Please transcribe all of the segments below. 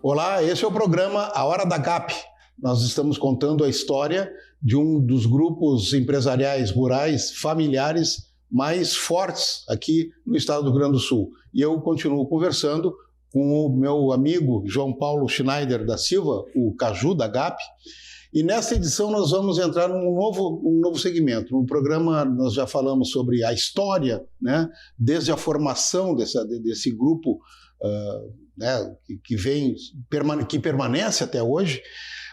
Olá, esse é o programa A Hora da GAP. Nós estamos contando a história de um dos grupos empresariais rurais familiares mais fortes aqui no estado do Rio Grande do Sul. E eu continuo conversando com o meu amigo João Paulo Schneider da Silva, o Caju da GAP. E nessa edição nós vamos entrar num novo segmento. No programa nós já falamos sobre a história, né, desde a formação desse grupo que permanece até hoje.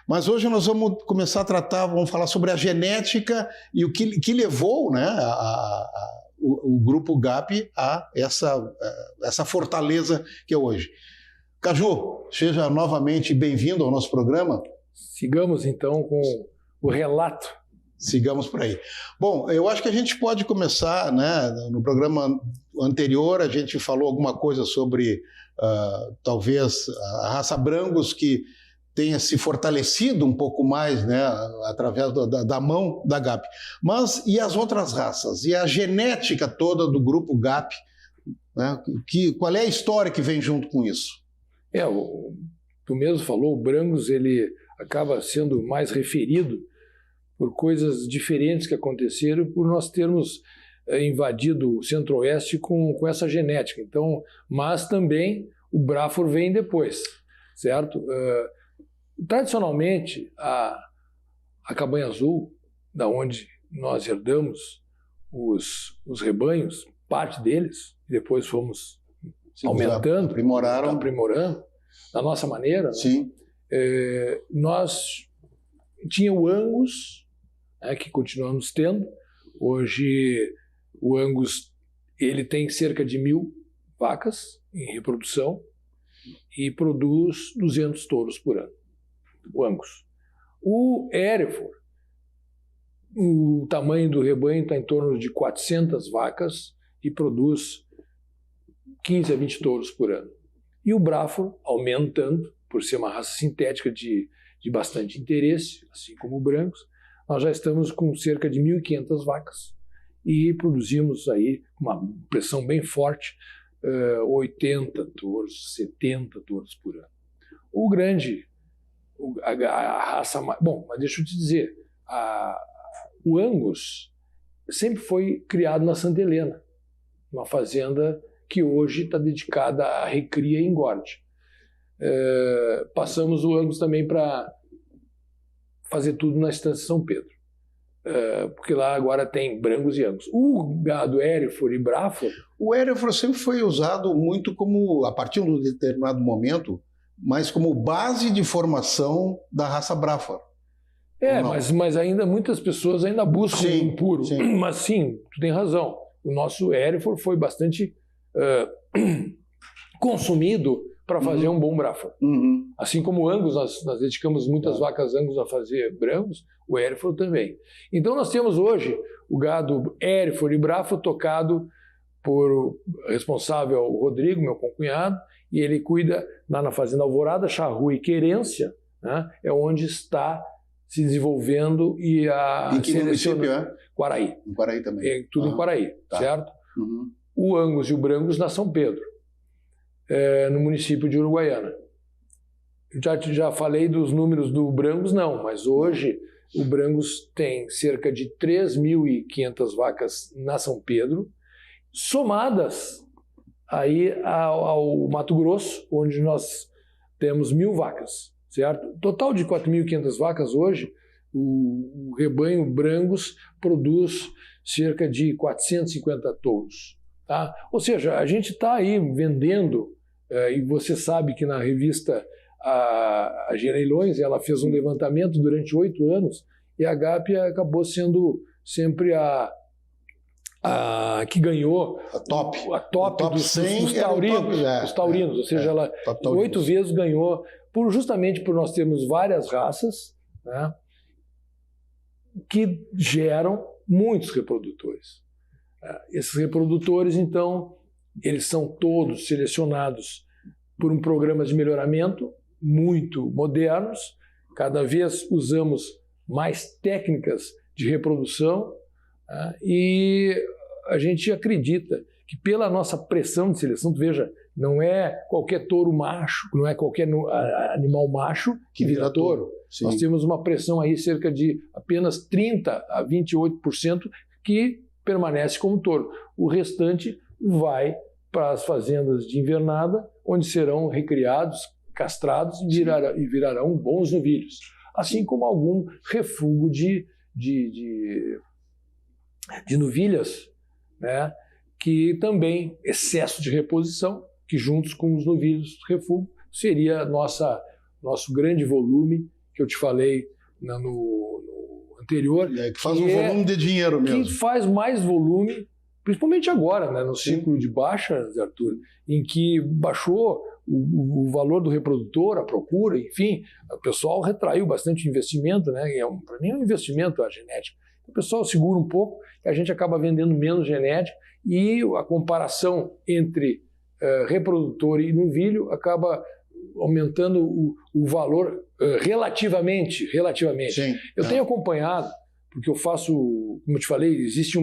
Mas hoje nós vamos começar a vamos falar sobre a genética e o que levou, né, o grupo GAP a essa fortaleza que é hoje. Caju, seja novamente bem-vindo ao nosso programa. Sigamos então com o relato. Sigamos por aí. Bom, eu acho que a gente pode começar, né? No programa anterior a gente falou alguma coisa sobre talvez a raça Brangus que tenha se fortalecido um pouco mais, né, através da mão da GAP. Mas e as outras raças? E a genética toda do grupo GAP? Né? Qual é a história que vem junto com isso? Tu mesmo falou, o Brangus ele acaba sendo mais referido por coisas diferentes que aconteceram, por nós termos invadido o Centro-Oeste com essa genética. Então, mas também o Braford vem depois, certo? Tradicionalmente, a Cabanha Azul, da onde nós herdamos os rebanhos, parte deles, depois fomos aumentando, aprimorando, da nossa maneira. Sim. Nós tinha o Angus, que continuamos tendo. Hoje o Angus ele tem cerca de 1.000 vacas em reprodução e produz 200 touros por ano. O Angus. O Hereford, o tamanho do rebanho está em torno de 400 vacas e produz 15 a 20 touros por ano. E o Braford, aumentando, por ser uma raça sintética de bastante interesse, assim como o Brangus, nós já estamos com cerca de 1.500 vacas e produzimos aí uma pressão bem forte, 80 touros, 70 touros por ano. O grande, a raça... Bom, mas deixa eu te dizer, o Angus sempre foi criado na Santa Helena, uma fazenda que hoje está dedicada à recria e engorde. Passamos o Angus também para fazer tudo na Estância São Pedro, porque lá agora tem Brangus e Angus. O gado Hereford e Braford... O Hereford sempre foi usado muito como, a partir de um determinado momento, mas como base de formação da raça Braford. Mas ainda muitas pessoas ainda buscam um puro. Sim. Mas sim, tu tem razão. O nosso Hereford foi bastante consumido para fazer um bom Braford. Uhum. Assim como o Angus, nós dedicamos muitas vacas Angus a fazer Brangus, o Hereford também. Então nós temos hoje o gado Hereford e Braford tocado por responsável o Rodrigo, meu concunhado, e ele cuida lá na Fazenda Alvorada, Charrua e Querência, né, é onde está se desenvolvendo e Em que município é? Quaraí. Em Quaraí também. Tudo em Quaraí, tá. certo? Uhum. O Angus e o Brangus na São Pedro, no município de Uruguaiana. Já falei dos números do Brangus, não, mas hoje o Brangus tem cerca de 3.500 vacas na São Pedro, somadas aí ao Mato Grosso, onde nós temos 1.000 vacas, certo? Total de 4.500 vacas hoje, o rebanho Brangus produz cerca de 450 touros. Tá? Ou seja, a gente está aí vendendo, e você sabe que na revista a Gereilões, ela fez um levantamento durante 8 anos, e a GAP acabou sendo sempre a que ganhou a top dos taurinos, ou seja, ela 8 vezes ganhou, justamente por nós termos várias raças, né, que geram muitos reprodutores. Esses reprodutores, então, eles são todos selecionados por um programa de melhoramento muito modernos, cada vez usamos mais técnicas de reprodução, e a gente acredita que pela nossa pressão de seleção, tu veja Não é qualquer touro macho, não é qualquer animal macho que vira touro. Sim. Nós temos uma pressão aí cerca de apenas 30% a 28% que permanece como touro. O restante vai para as fazendas de invernada, onde serão recriados, castrados e virarão bons novilhos. Assim como algum refúgio de novilhas, né? Que também excesso de reposição, que juntos com os novilhos refúgio seria nosso grande volume, que eu te falei no anterior. Que faz um volume de dinheiro mesmo. Que faz mais volume, principalmente agora, né, no ciclo de baixa, Arthur, em que baixou o valor do reprodutor, a procura, enfim, o pessoal retraiu bastante investimento, né? Para mim é um investimento a genética. O pessoal segura um pouco e a gente acaba vendendo menos genética e a comparação entre reprodutor e novilho acaba aumentando o valor relativamente. Sim, Eu tenho acompanhado, porque eu faço, como eu te falei, existe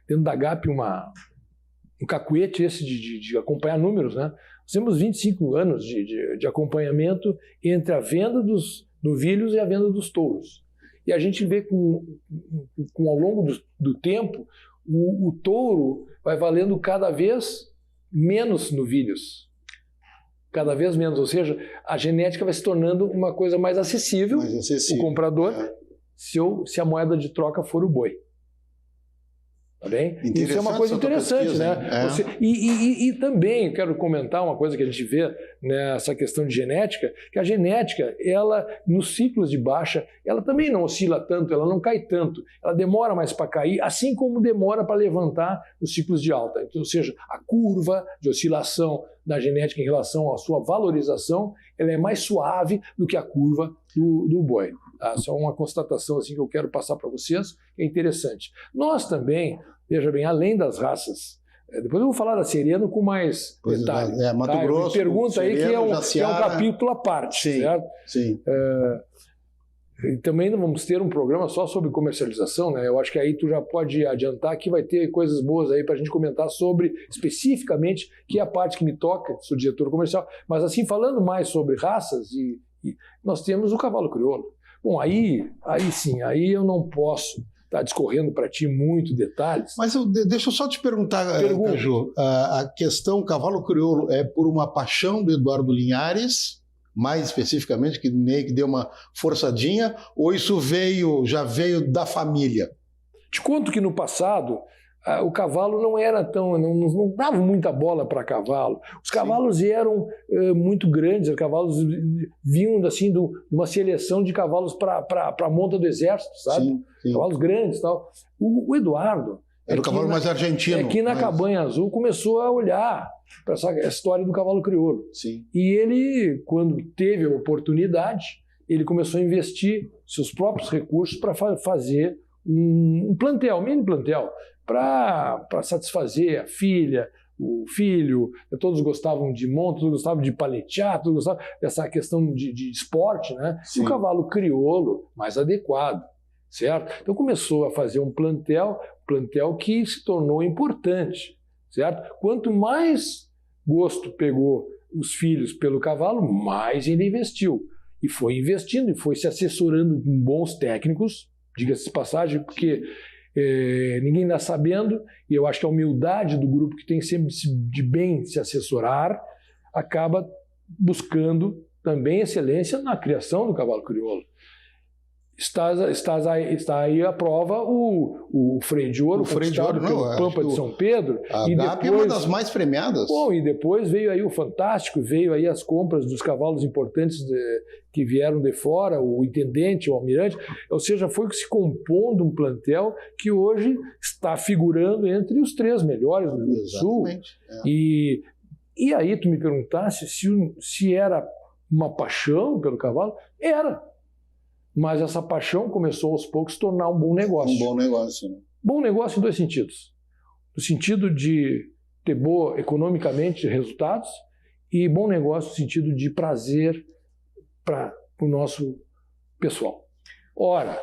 dentro da GAP um cacuete esse de acompanhar números, né? Nós temos 25 anos de acompanhamento entre a venda dos novilhos e a venda dos touros. E a gente vê ao longo do tempo, o touro vai valendo cada vez menos novilhos. Cada vez menos, ou seja, a genética vai se tornando uma coisa mais acessível, o comprador, se a moeda de troca for o boi. Tá bem? Isso é uma coisa interessante, pesquisa, né? E também quero comentar uma coisa que a gente vê nessa questão de genética, que a genética, ela, nos ciclos de baixa, ela também não oscila tanto, ela não cai tanto, ela demora mais para cair, assim como demora para levantar nos ciclos de alta. Então, ou seja, a curva de oscilação da genética em relação à sua valorização, ela é mais suave do que a curva do boi. Tá? Só uma constatação assim que eu quero passar para vocês, que é interessante. Nós também, veja bem, além das raças, depois eu vou falar da Sereno com mais detalhe. Mato Grosso, me pergunta Sereno, aí que é um Jaciara, capítulo à parte, sim, certo? Sim. E também vamos ter um programa só sobre comercialização, né? Eu acho que aí tu já pode adiantar que vai ter coisas boas aí para a gente comentar sobre, especificamente, que é a parte que me toca, sou diretor comercial, mas assim, falando mais sobre raças, e nós temos o cavalo crioulo. Bom, aí sim, aí eu não posso estar discorrendo para ti muito detalhes. Mas deixa eu só te perguntar, Caju, a questão cavalo crioulo é por uma paixão do Eduardo Linhares, mais especificamente, que meio que deu uma forçadinha, ou isso já veio da família? Te conto que no passado o cavalo não era não dava muita bola para cavalo. Os cavalos eram muito grandes, os cavalos vinham assim de uma seleção de cavalos para a monta do exército, sabe? Sim. Cavalos grandes e tal. O Eduardo era o cavalo mais argentino. Aqui na Cabanha Azul começou a olhar para essa história do cavalo crioulo. Sim. E ele, quando teve a oportunidade, ele começou a investir seus próprios recursos para fazer um plantel, mini plantel, para satisfazer a filha, o filho. Todos gostavam de monta, todos gostavam de paletear, todos gostavam dessa questão de esporte, né? E o cavalo crioulo mais adequado, certo? Então começou a fazer um plantel que se tornou importante, certo? Quanto mais gosto pegou os filhos pelo cavalo, mais ele investiu. E foi investindo, e foi se assessorando com bons técnicos, diga-se de passagem, porque ninguém está sabendo, e eu acho que a humildade do grupo, que tem sempre de bem se assessorar, acaba buscando também excelência na criação do cavalo crioulo. Está aí a prova o freio de ouro, conquistado pelo Pampa de São Pedro. A GAP é uma das mais premiadas. Bom, e depois veio aí o Fantástico, veio aí as compras dos cavalos importantes que vieram de fora, o Intendente, o Almirante, ou seja, foi se compondo um plantel que hoje está figurando entre os 3 melhores do Rio Grande do Sul. E aí tu me perguntasse se era uma paixão pelo cavalo? Era. Mas essa paixão começou aos poucos a se tornar um bom negócio. Um bom negócio, né? Bom negócio em 2 sentidos. No sentido de ter boa economicamente resultados e bom negócio no sentido de prazer para o nosso pessoal. Ora,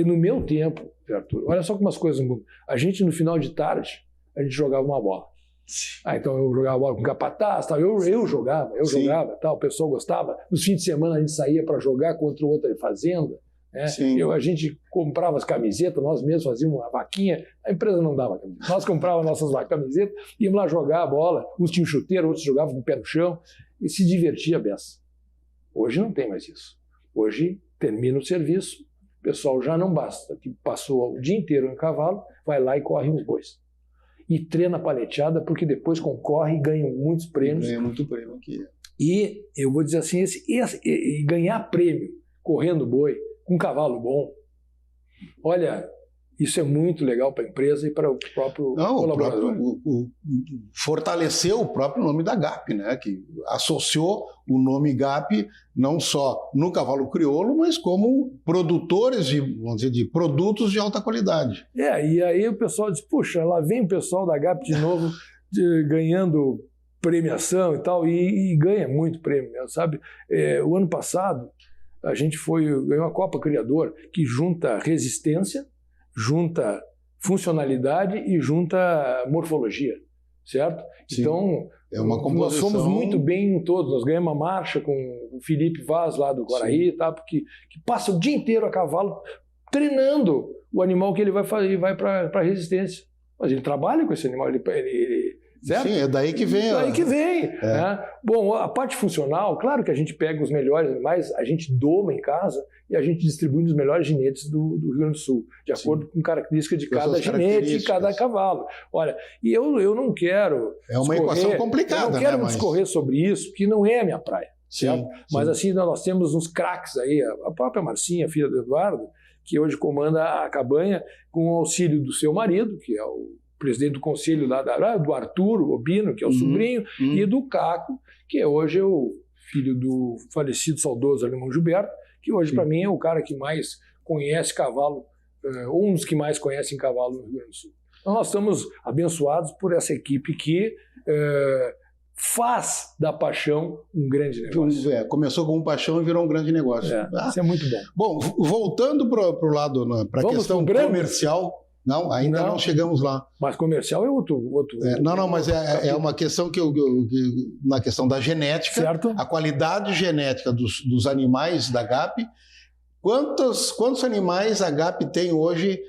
no meu tempo, Arthur, olha só como as coisas mudam. A gente, no final de tarde, a gente jogava uma bola. Então eu jogava bola com capataz, tal. Eu jogava, tal. O pessoal gostava. Nos fins de semana a gente saía para jogar contra outra fazenda. Né? A gente comprava as camisetas, nós mesmos fazíamos uma vaquinha, a empresa não dava camiseta. Nós comprávamos nossas camisetas, íamos lá jogar a bola, uns tinham chuteiro, outros jogavam com o pé no chão, e se divertia a beça. Hoje não tem mais isso. Hoje termina o serviço, o pessoal já não basta, que passou o dia inteiro no cavalo, vai lá e corre uns bois. E treina paleteada, porque depois concorre e ganha muitos prêmios. Ganha muito prêmio aqui. E eu vou dizer assim, e ganhar prêmio correndo boi, com um cavalo bom, olha, isso é muito legal para a empresa e para o próprio colaborador. Fortaleceu o próprio nome da GAP, né? Que associou o nome GAP não só no cavalo crioulo, mas como produtores vamos dizer, de produtos de alta qualidade. E aí o pessoal diz, puxa, lá vem o pessoal da GAP de novo ganhando premiação e tal, e ganha muito prêmio, sabe? O ano passado, a gente ganhou a Copa Criador, que junta resistência, junta funcionalidade e junta morfologia, certo? Sim. Então, é uma composição... nós fomos muito bem em todos. Nós ganhamos uma marcha com o Felipe Vaz, lá do Guaraí, tá? Porque que passa o dia inteiro a cavalo treinando o animal que ele vai fazer e vai para a resistência. Mas ele trabalha com esse animal, certo? Sim, é daí que vem. Daí que vem. Né? Bom, a parte funcional, claro que a gente pega os melhores animais, a gente doma em casa e a gente distribui nos melhores ginetes do Rio Grande do Sul, de acordo com características de cada ginete e cada cavalo. Olha, e eu não quero... É uma equação complicada, né? Eu não quero discorrer sobre isso, porque não é a minha praia. Certo? Mas assim, nós temos uns craques aí, a própria Marcinha, filha do Eduardo, que hoje comanda a cabanha com o auxílio do seu marido, que é o presidente do conselho lá do Arthur Obino, que é o sobrinho, e do Caco, que hoje é o filho do falecido saudoso Alemão Gilberto, que hoje para mim é o cara que mais conhece cavalo, um dos que mais conhecem cavalo no Rio Grande do Sul. Então nós estamos abençoados por essa equipe que faz da paixão um grande negócio. Começou com paixão e virou um grande negócio. Isso é muito bom. Bom, voltando para o lado, para a questão comercial... Não, ainda não chegamos lá. Mas comercial é outro. Mas é uma questão que na questão da genética, certo? A qualidade genética dos animais da GAP. Quantos animais a GAP tem hoje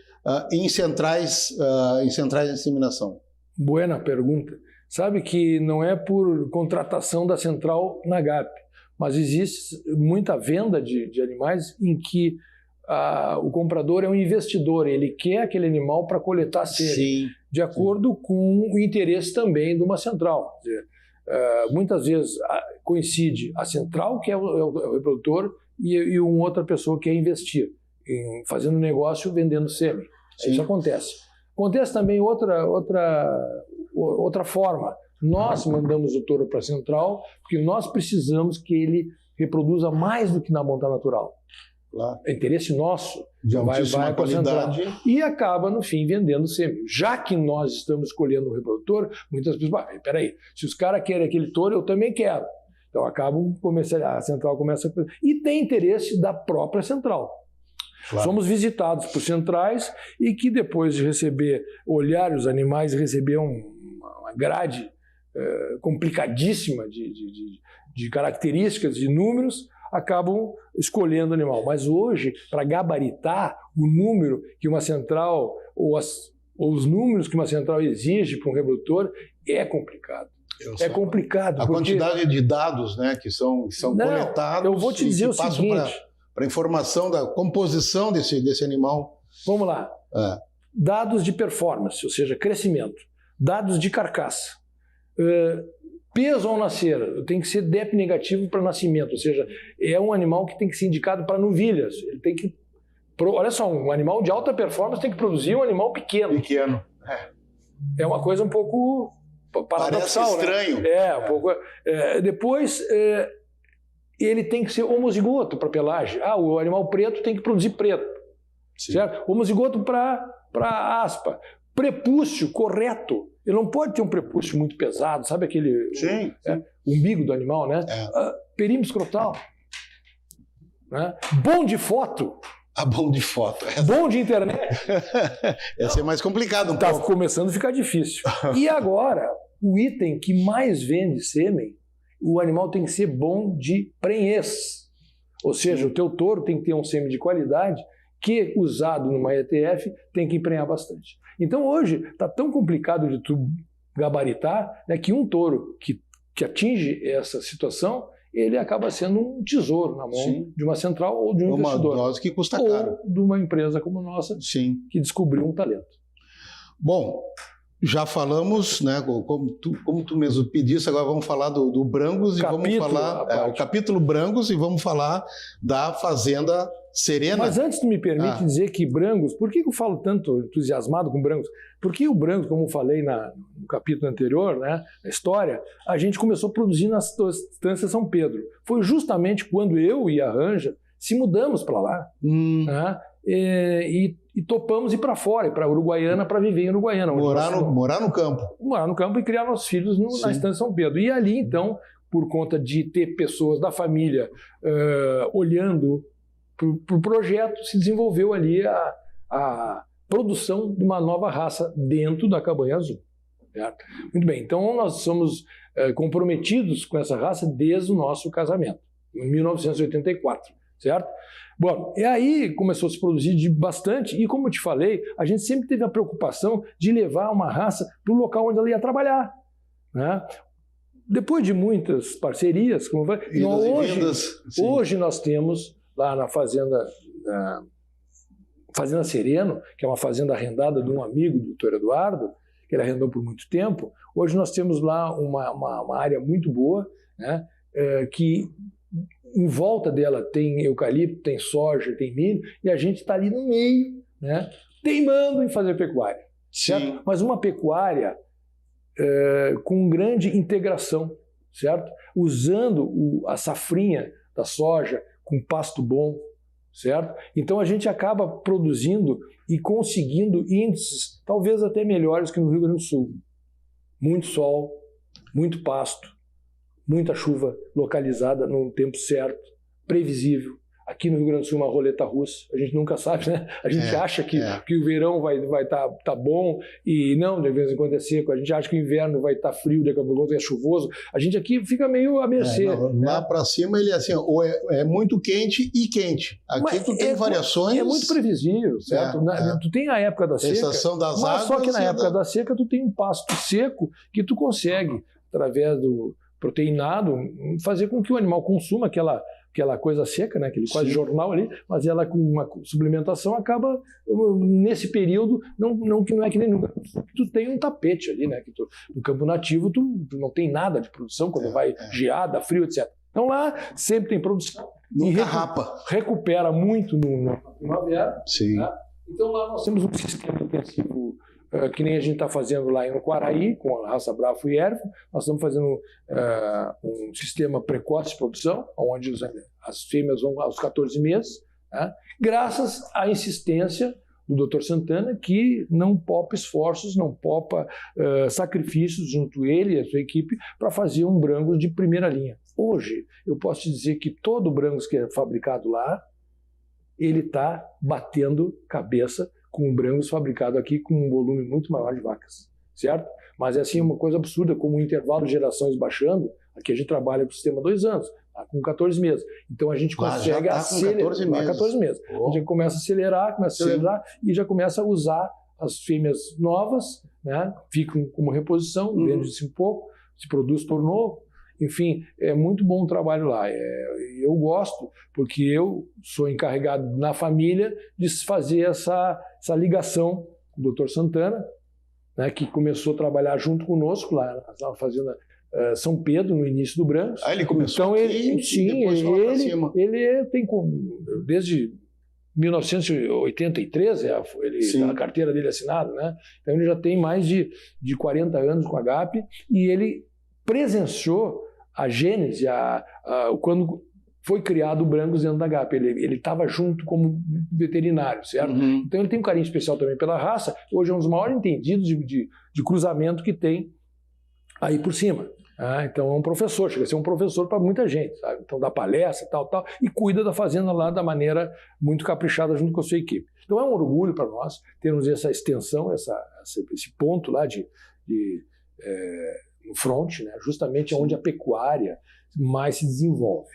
em centrais de inseminação? Boa pergunta. Sabe que não é por contratação da central na GAP, mas existe muita venda de animais em que o comprador é um investidor, ele quer aquele animal para coletar sêmen, de acordo com o interesse também de uma central. Quer dizer, muitas vezes coincide a central, que é o reprodutor, e uma outra pessoa que quer investir, fazendo negócio, vendendo sêmen. Isso acontece. Acontece também outra forma. Nós mandamos o touro para a central porque nós precisamos que ele reproduza mais do que na monta natural. Claro. É interesse nosso, vai para a central e acaba, no fim, vendendo sêmen. Já que nós estamos escolhendo o reprodutor, muitas pessoas falam, peraí, se os caras querem aquele touro, eu também quero. Então a central começa a... E tem interesse da própria central. Claro. Somos visitados por centrais e que depois de olhar os animais e receber uma grade complicadíssima de características, de números, acabam escolhendo o animal. Mas hoje, para gabaritar o número que uma central, ou os números que uma central exige para um reprodutor, é complicado. É complicado. A quantidade de dados, né, que são coletados. Eu vou te dizer o seguinte. Para a informação da composição desse animal. Vamos lá. Dados de performance, ou seja, crescimento. Dados de carcaça. Peso ao nascer, tem que ser DEP negativo para nascimento, ou seja, é um animal que tem que ser indicado para novilhas. Ele tem que... Olha só, um animal de alta performance tem que produzir um animal pequeno. Pequeno. É uma coisa um pouco paradoxal. Parece estranho. Né? Um pouco. Depois, ele tem que ser homozigoto para pelagem. O animal preto tem que produzir preto. Certo? Homozigoto para aspa. Prepúcio correto. Ele não pode ter um prepúcio muito pesado, sabe aquele umbigo do animal, né? Perímetro escrotal. Né? Bom de foto. Bom de foto. Bom de internet. Essa é mais complicado. Está começando a ficar difícil. E agora, o item que mais vende sêmen, o animal tem que ser bom de prenhez. Ou seja, o teu touro tem que ter um sêmen de qualidade que, usado numa ETF, tem que emprenhar bastante. Então hoje está tão complicado de tu gabaritar, né, que um touro que atinge essa situação, ele acaba sendo um tesouro na mão de uma central ou de um investidor. Uma dose que custa caro. Ou de uma empresa como a nossa, que descobriu um talento. Bom, já falamos, né, como tu mesmo pedisse, agora vamos falar do Brangos e vamos falar o capítulo Brangos e vamos falar da Fazenda Serena. Mas antes tu me permite dizer que Brangos, por que eu falo tanto entusiasmado com Brangos? Porque o Brangos, como eu falei no capítulo anterior, né, na história, a gente começou a produzir na Estância São Pedro. Foi justamente quando eu e a Ranja se mudamos para lá. Né, e topamos ir para fora, para Uruguaiana, para viver em Uruguaiana. Morar no campo. Morar no campo e criar nossos filhos na Estância São Pedro. E ali, então, por conta de ter pessoas da família olhando para o projeto, se desenvolveu ali a produção de uma nova raça dentro da Cabanha Azul. Certo? Muito bem, então nós somos comprometidos com essa raça desde o nosso casamento, em 1984, certo? Bom, e aí começou a se produzir bastante e, como eu te falei, a gente sempre teve a preocupação de levar uma raça para o local onde ela ia trabalhar, né? Depois de muitas parcerias, como vai, hoje nós temos lá na Fazenda Sereno, que é uma fazenda arrendada de um amigo do Dr. Eduardo, que ele arrendou por muito tempo. Hoje nós temos lá uma área muito boa, né, que em volta dela tem eucalipto, tem soja, tem milho, e a gente está ali no meio, né, teimando em fazer pecuária. Certo? Mas uma pecuária com grande integração, certo? Usando a safrinha da soja com pasto bom, certo? Então a gente acaba produzindo e conseguindo índices talvez até melhores que no Rio Grande do Sul. Muito sol, muito pasto, muita chuva localizada no tempo certo, previsível. Aqui no Rio Grande do Sul uma roleta russa, a gente nunca sabe, né? A gente acha que o verão vai tá bom e não, de vez em quando é seco. A gente acha que o inverno vai estar frio, daqui a pouco é chuvoso. A gente aqui fica meio à mercê. Lá para cima ele é assim, ou é muito quente e quente. Aqui tu tem variações. É muito previsível, certo? Tu tem a época da seca, estação das águas, só que na época da seca tu tem um pasto seco que tu consegue, através do proteinado, fazer com que o animal consuma aquela coisa seca, né? Aquele quase jornal ali, mas ela com uma suplementação acaba, nesse período, não é que nem tu tem um tapete ali, né? Que no campo nativo tu não tem nada de produção, quando vai geada, frio, etc. Então lá sempre tem produção. Nunca rapa. Recupera muito na primavera. Sim. Né? Então lá nós temos um sistema intensivo que nem a gente está fazendo lá em Uquaraí, com a raça Bravo e Ervo. Nós estamos fazendo um sistema precoce de produção, onde as fêmeas vão aos 14 meses, né? Graças à insistência do Dr. Santana, que não poupa esforços, não poupa sacrifícios junto a ele e a sua equipe para fazer um Brangos de primeira linha. Hoje, eu posso te dizer que todo Brangos que é fabricado lá, ele está batendo cabeça com o Brangos fabricado aqui com um volume muito maior de vacas, certo? Mas é assim uma coisa absurda, como o intervalo de gerações baixando, aqui a gente trabalha com o sistema 2 anos, tá com 14 meses. Então a gente consegue acelerar. 14 meses. A gente começa a acelerar e já começa a usar as fêmeas novas, né? Ficam como reposição, vende-se um pouco, se produz por novo. Enfim, é muito bom o trabalho lá. Eu gosto, porque eu sou encarregado na família de fazer essa ligação com o Dr. Santana, né, que começou a trabalhar junto conosco lá na Fazenda São Pedro, no início do Brangos. Ele começou então, depois ele tem desde 1983, a carteira dele assinada, né? Então ele já tem mais de 40 anos com a GAP e ele presenciou a gênese, quando foi criado o Brangos dentro da GAP. Ele estava junto como veterinário, certo? Então ele tem um carinho especial também pela raça. Hoje é um dos maiores entendidos de cruzamento que tem aí por cima. Então é um professor, chega a ser um professor para muita gente, sabe? Então dá palestra, tal, e cuida da fazenda lá da maneira muito caprichada junto com a sua equipe. Então é um orgulho para nós termos essa extensão, esse ponto lá de front, né? Justamente onde a pecuária mais se desenvolve.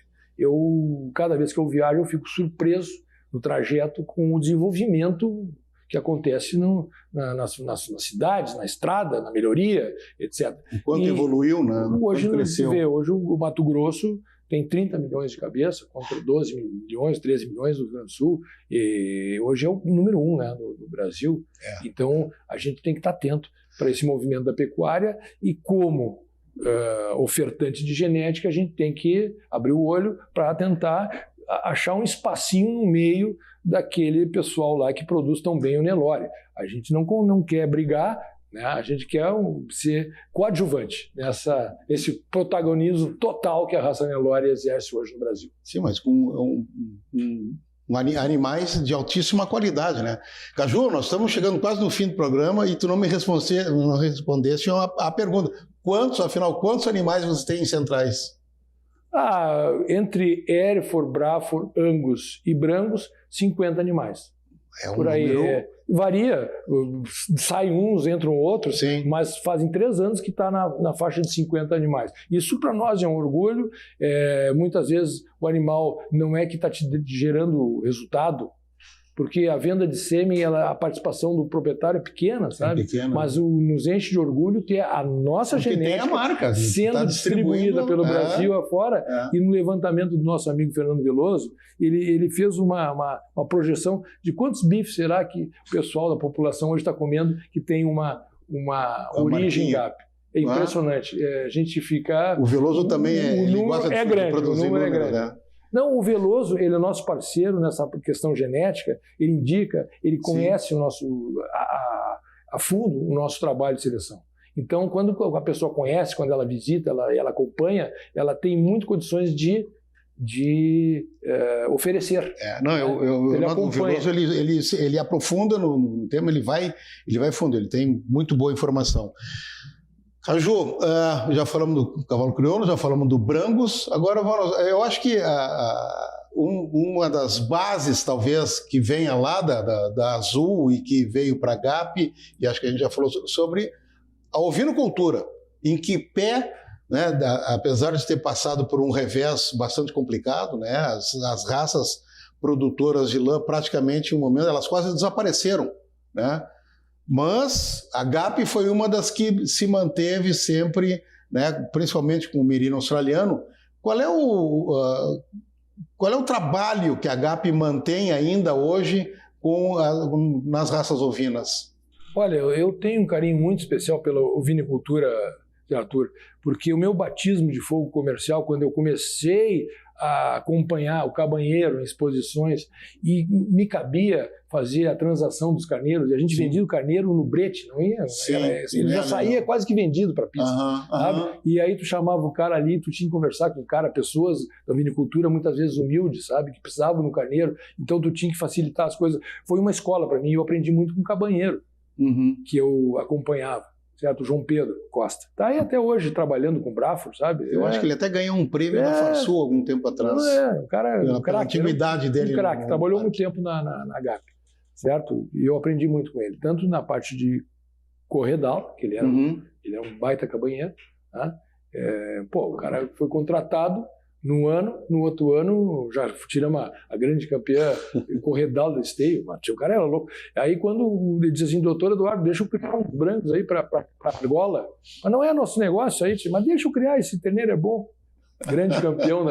Cada vez que eu viajo, eu fico surpreso no trajeto com o desenvolvimento que acontece nas cidades, na estrada, na melhoria, etc. O quanto evoluiu, né? Hoje, cresceu. Hoje o Mato Grosso tem 30 milhões de cabeça contra 12 milhões, 13 milhões no Rio Grande do Sul. E hoje é o número 1, né, do Brasil. Então, a gente tem que estar atento para esse movimento da pecuária e como ofertante de genética, a gente tem que abrir o olho para tentar achar um espacinho no meio daquele pessoal lá que produz tão bem o Nelore. A gente não quer brigar, né? A gente quer ser coadjuvante nesse protagonismo total que a raça Nelore exerce hoje no Brasil. Sim, mas com animais de altíssima qualidade, né? Caju, nós estamos chegando quase no fim do programa e tu não respondeste a pergunta. Quantos animais você tem em Centrais? Entre Hereford, Braford, Angus e Brangus, 50 animais. Por aí. Varia, saem uns, entram outros, sim, mas fazem 3 anos que está na faixa de 50 animais. Isso para nós é um orgulho. Muitas vezes o animal não é que está te gerando resultado, porque a venda de sêmen, a participação do proprietário é pequena, sabe? Mas nos enche de orgulho ter a nossa genética tem a marca, sendo distribuída pelo Brasil afora. E no levantamento do nosso amigo Fernando Veloso, ele fez uma projeção de quantos bifes será que o pessoal da população hoje está comendo que tem uma origem GAP. É impressionante. A gente fica... O Veloso também ele gosta de produzir número, é grande. Né? Não, o Veloso, ele é nosso parceiro nessa questão genética, ele indica, ele conhece a fundo o nosso trabalho de seleção. Então, quando a pessoa conhece, quando ela visita, ela acompanha, ela tem muitas condições de oferecer. Eu noto o Veloso, ele aprofunda no tema, ele vai fundo, ele tem muito boa informação. Caju, já falamos do cavalo crioulo, já falamos do Brangus, agora eu acho que uma das bases, talvez, que venha lá da Azul e que veio para a GAP, e acho que a gente já falou sobre a ovinocultura, em que pé, né, apesar de ter passado por um revés bastante complicado, né, as raças produtoras de lã praticamente, em um momento, elas quase desapareceram, né? Mas a GAP foi uma das que se manteve sempre, né, principalmente com o merino australiano. Qual é o trabalho que a GAP mantém ainda hoje nas raças ovinas? Olha, eu tenho um carinho muito especial pela ovinicultura, Arthur, porque o meu batismo de fogo comercial, quando eu comecei a acompanhar o cabanheiro em exposições e me cabia fazer a transação dos carneiros, e a gente vendia o carneiro no brete, não ia? Ele já saía quase que vendido para a pista, sabe? E aí tu chamava o cara ali, tu tinha que conversar com o cara, pessoas da vinicultura muitas vezes humildes, sabe? Que precisavam no carneiro, então tu tinha que facilitar as coisas. Foi uma escola para mim, eu aprendi muito com o cabanheiro, que eu acompanhava. Certo? João Pedro Costa. Está aí até hoje trabalhando com o Braford, sabe? Eu acho que ele até ganhou um prêmio da Farsul algum tempo atrás. Um cara, pela intimidade dele. Um craque, trabalhou muito tempo na GAP, certo? E eu aprendi muito com ele, tanto na parte de corredal, que ele era um baita cabanheiro, né? O cara foi contratado num ano, no outro ano já tiramos a grande campeã corredal do esteio, o cara era louco. Aí quando ele disse assim, doutor Eduardo, deixa eu criar uns brancos aí para argola, mas não é nosso negócio aí, mas deixa eu criar, esse terneiro é bom. Grande campeão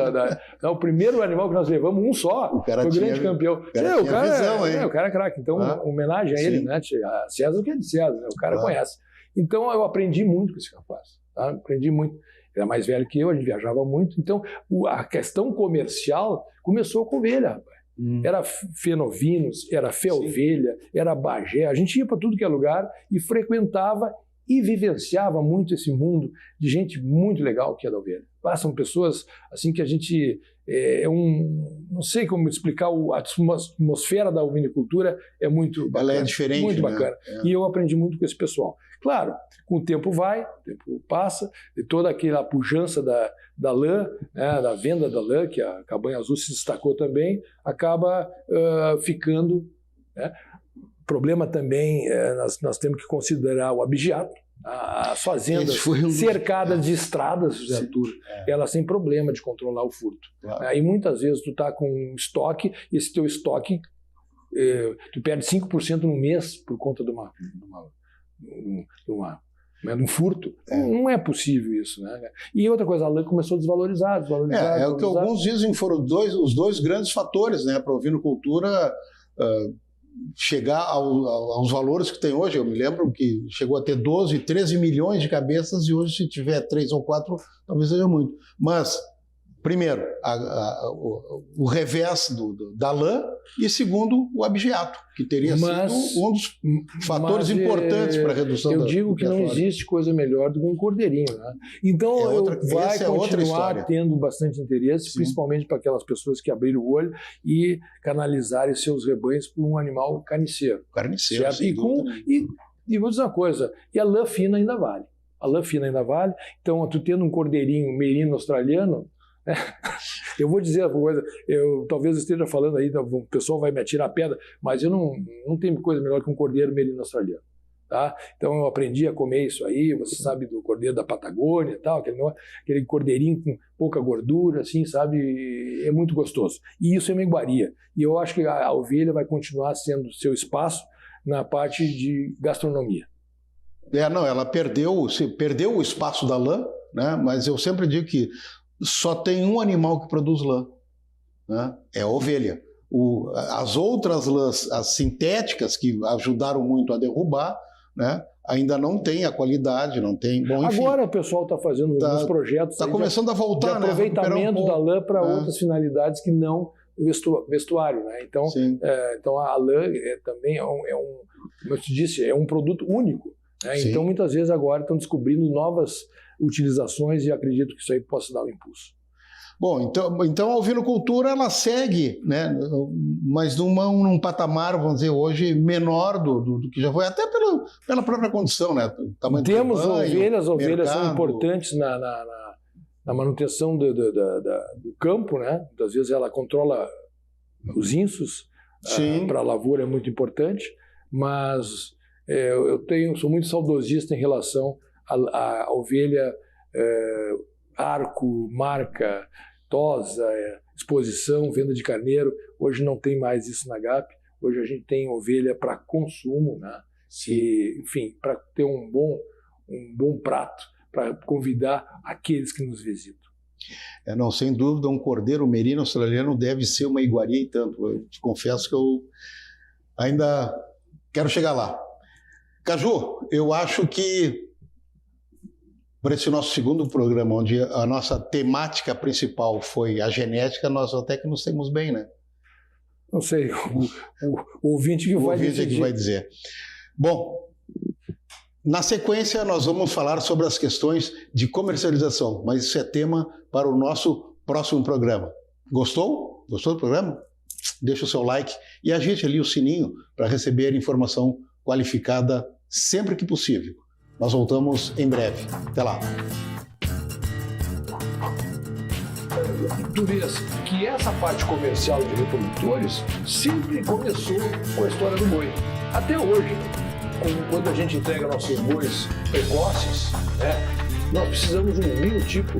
o primeiro animal que nós levamos, um só, o cara foi grande campeão. O cara é craque, então homenagem a ele, né? A César o que é de César, né? O cara conhece. Então eu aprendi muito com esse rapaz, tá? Aprendi muito. Ele é mais velho que eu, a gente viajava muito. Então, a questão comercial começou com ovelha, rapaz. Era fenovinos, era felvelha, era bagé. A gente ia para tudo que é lugar e frequentava e vivenciava muito esse mundo de gente muito legal que é da ovelha. São pessoas assim que a gente... não sei como explicar, a atmosfera da ovinicultura é muito bacana. Ela é diferente, muito bacana. Né? E eu aprendi muito com esse pessoal. Claro, com o tempo vai, o tempo passa, e toda aquela pujança da lã, né, da venda da lã, que a Cabanha Azul se destacou também, acaba ficando. Né? Problema também, nós temos que considerar o abigeato, As fazendas cercadas de estradas, José Arthur, elas têm problema de controlar o furto. Claro. Aí muitas vezes tu está com um estoque, e esse teu estoque, tu perde 5% no mês por conta de um furto. Não é possível isso, né? E outra coisa, a lã começou a desvalorizar. É o que alguns dizem foram os dois grandes fatores, né, para a ovinocultura chegar aos valores que tem hoje. Eu me lembro que chegou a ter 12, 13 milhões de cabeças e hoje, se tiver 3 ou 4, talvez seja muito. Mas, primeiro, o revés da lã e, segundo, o abigeato, que teria sido um dos fatores importantes para a redução da... Eu digo que não existe coisa melhor do que um cordeirinho, né? Então, vai continuar tendo bastante interesse, principalmente para aquelas pessoas que abriram o olho e canalizarem seus rebanhos para um animal carniceiro. Carniceiro, e vou dizer uma coisa, e a lã fina ainda vale. A lã fina ainda vale. Então, tu tendo um cordeirinho merino australiano, eu vou dizer uma coisa, eu talvez esteja falando aí, o pessoal vai me atirar a pedra, mas eu não tenho coisa melhor que um cordeiro merino australiano, tá? Então eu aprendi a comer isso aí, você sabe do cordeiro da Patagônia e tal, aquele cordeirinho com pouca gordura, assim, sabe, é muito gostoso. E isso é uma iguaria. E eu acho que a ovelha vai continuar sendo seu espaço na parte de gastronomia. Ela perdeu o espaço da lã, né? Mas eu sempre digo que só tem um animal que produz lã, né? É a ovelha. As outras lãs, as sintéticas, que ajudaram muito a derrubar, né, ainda não tem a qualidade, não tem... Bom, enfim, agora o pessoal está fazendo alguns projetos... Está começando a voltar, de aproveitamento da lã para outras finalidades que não o vestuário, né? Então, então a lã também como eu te disse, é um produto único, né? Então muitas vezes agora estão descobrindo novas utilizações e acredito que isso aí possa dar um impulso. Bom, então a ovinocultura ela segue, né, mas num patamar, vamos dizer, hoje menor do que já foi, até pela própria condição, né? Temos as ovelhas são importantes na manutenção do campo, né? Muitas vezes ela controla os insos, para a lavoura é muito importante, mas sou muito saudosista em relação a ovelha arco, marca, tosa, exposição, venda de carneiro. Hoje não tem mais isso na GAP. Hoje a gente tem ovelha para consumo, né? E, enfim, para ter um bom prato, para convidar aqueles que nos visitam. Não, sem dúvida, um cordeiro merino australiano deve ser uma iguaria e tanto. Eu te confesso que eu ainda quero chegar lá. Caju, eu acho que para esse nosso segundo programa, onde a nossa temática principal foi a genética, nós até que nos temos bem, né? Não sei, o ouvinte que vai dizer. Bom, na sequência nós vamos falar sobre as questões de comercialização, mas isso é tema para o nosso próximo programa. Gostou? Gostou do programa? Deixa o seu like e agite ali o sininho para receber informação qualificada sempre que possível. Nós voltamos em breve. Até lá. Tu vês que essa parte comercial de reprodutores sempre começou com a história do boi. Até hoje, quando a gente entrega nossos bois precoces, né, nós precisamos de um biotipo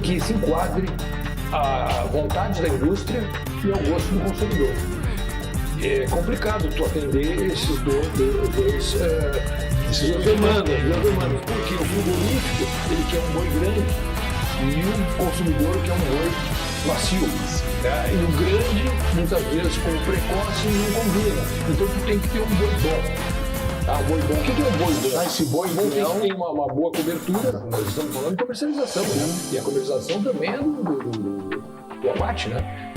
que se enquadre à vontade da indústria e ao gosto do consumidor. É complicado tu atender essas duas demandas, porque o frigorífico ele quer um boi grande e o consumidor quer um boi macio. E o grande, muitas vezes, com o precoce, não combina. Então tu tem que ter um boi bom. Um boi bom. O que é um boi bom? Esse boi bom tem que ter uma boa cobertura. Nós estamos falando de comercialização, né? E a comercialização também é do abate, né?